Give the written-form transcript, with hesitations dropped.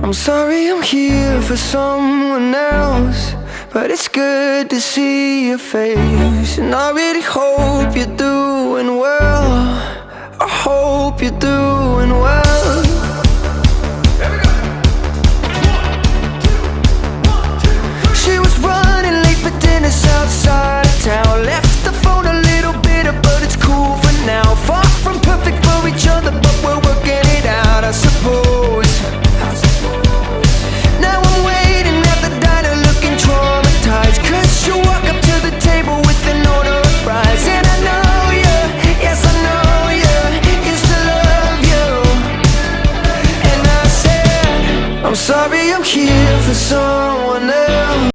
I'm sorry I'm here for someone else, but it's good to see your face. And I really hope you're doing well. I hope you're doing well. She was running late for dinner outside.